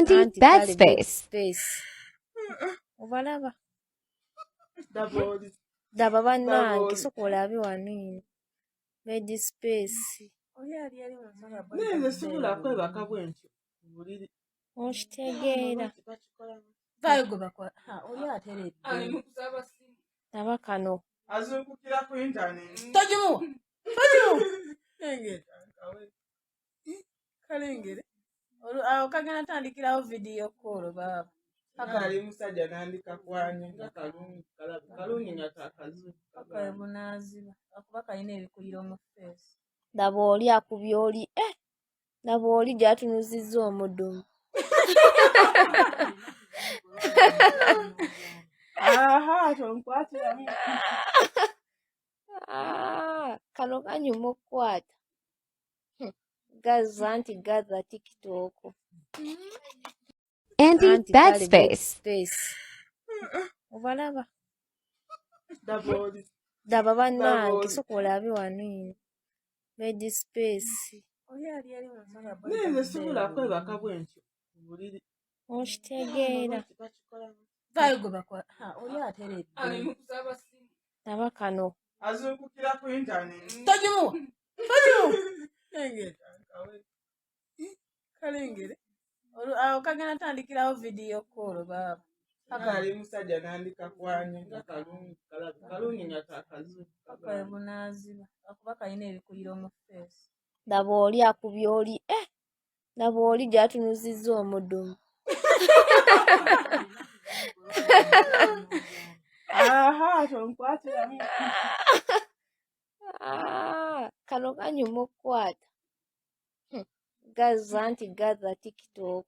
Bedspace. Obalaba. Daba bannange sokola abi wano Bedspace. Nene sibula kwebaka bwentyo. Okitegeera. Oli ateredde. Daba kano. Azungukira ku internet. Tojimuwa. Kalengere. Awo kagenda tandikirawo video call baba. Akali musajja nandika kwanye kalungi nyatakazu. Akaye bunaziba. Akuba kayina ebikuyiro mu face. Daba oli akubye oli daba oli gyatunuzizza omudumu. Aha, tonkwatira. Kano kanyuma okukwata. Gaza anti gaza TikTok. Bedspace. Obalaba. Daba bannange sokola abi wano Bedspace. Nene sibula kwebaka bwentyo. Okitegeera. Oli ateredde. Daba kano. Azungukira ku internet. Tojimuwa. Kalengere. Awo kagenda tandikirawo video call baba. Akali musajja nandika kwanye kalungi nyatakazu. Akaye bunaziba. Akuba kayina ebikuyiro mu face. Daba oli akubye oli daba oli gyatunuzizza omudumu. Aha, tonkwatira. Kano kanyuma okukwata. Gaza anti gaza TikTok.